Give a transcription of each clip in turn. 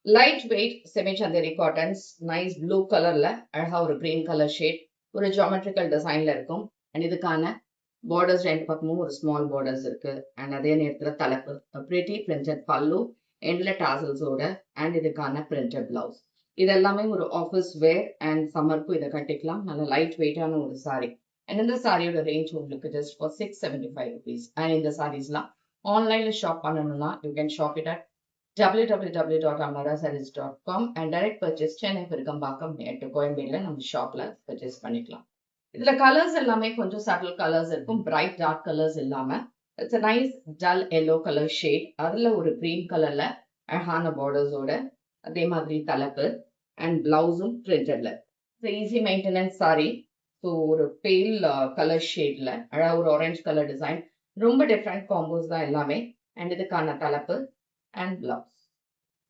Light weight semi Chanderi cottons nice blue கலர்ல அழகா ஒரு கிரீன் கலர் ஷேட் ஒரு ஜியோமெட்ரிக்கல் டிசைன்ல இருக்கும். அண்ட் இதுக்கான பார்டர்ஸ் ரெண்டு பக்கமும் ஒரு ஸ்மால் பார்டர்ஸ் இருக்கு. அண்ட் அதே நேரத்தில் தலைப்பு பிரிட்டி பிரிண்டட் பல்லு எண்ட்ல டாசல்ஸோட அண்ட் இதுக்கான பிரிண்டட் பிளவுஸ். இது எல்லாமே ஒரு ஆஃபீஸ் வேர் அண்ட் சம்மருக்கும் இதை கட்டிக்கலாம். நல்ல லைட் வெயிட்டான ஒரு சாரி. அண்ட் இந்த சாரியோட ரேஞ்ச் உங்களுக்கு ஜஸ்ட் ஃபார் 675 rupees. அண்ட் இந்த சாரீஸ்லாம் ஆன்லைன்ல ஷாப் பண்ணணும்னா you can shop it at www.amarasarees.com and direct purchase Chennai Perukkambakkam நேட்டு கோயம்பேடுல நம்ம ஷாப்ல பர்ச்சேஸ் பண்ணிக்கலாம். இதுல கலர்ஸ் எல்லாமே கொஞ்சம் சட்டில் கலர்ஸ் இருக்கும். பிரைட் டார்க் கலர்ஸ் இல்லாம it's a nice dull yellow color shade. அதுல ஒரு green கலர்ல அழகான பார்டர்ஸோட அதே மாதிரி தலைப்பு அண்ட் பிளவுஸும் பிரிண்டட்ல. Easy maintenance sari. ஸோ ஒரு பேல் கலர் ஷேட்ல அழகா ஒரு ஆரஞ்சு கலர் டிசைன். ரொம்ப டிஃப்ரெண்ட் காம்போஸ் தான் எல்லாமே. அண்ட் இதுக்கான தலைப்பு அண்ட் பிளவுஸ்.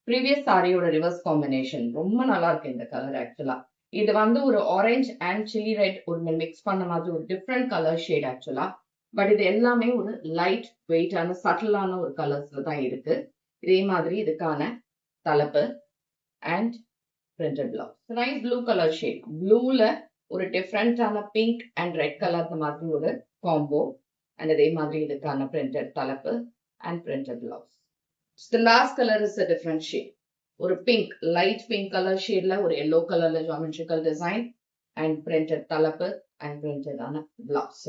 ப்ரீவியஸ் சாரியோட ரிவர்ஸ் காம்பினேஷன் ரொம்ப நல்லா இருக்கு இந்த கலர். ஆக்சுவலா இது வந்து ஒரு ஆரஞ்சு அண்ட் சில்லி ரெட் ஒரு மிக்ஸ் பண்ண மாதிரி ஒரு டிஃப்ரெண்ட் கலர் ஷேட் ஆக்சுவலா. பட் இது எல்லாமே ஒரு லைட் வெயிட்டான சட்டிலான ஒரு கலர்ஸ்ல தான் இருக்கு. இதே மாதிரி இதுக்கான தலைப்பு and printed blouse. Nice blue colour shade. ப்ளூல ஒரு டிஃப்ரெண்டான பிங்க் அண்ட் ரெட் கலர் மாதிரி ஒரு காம்போ. அண்ட் அதே மாதிரி இதுக்கான பிரிண்டட் தலைப்பு and printed blouse. The last color is a different shade. ஒரு pink, light pink color shadeல ஒரு yellow colorல geometrical design and printed தலைப்பு and printed ஆன blouse.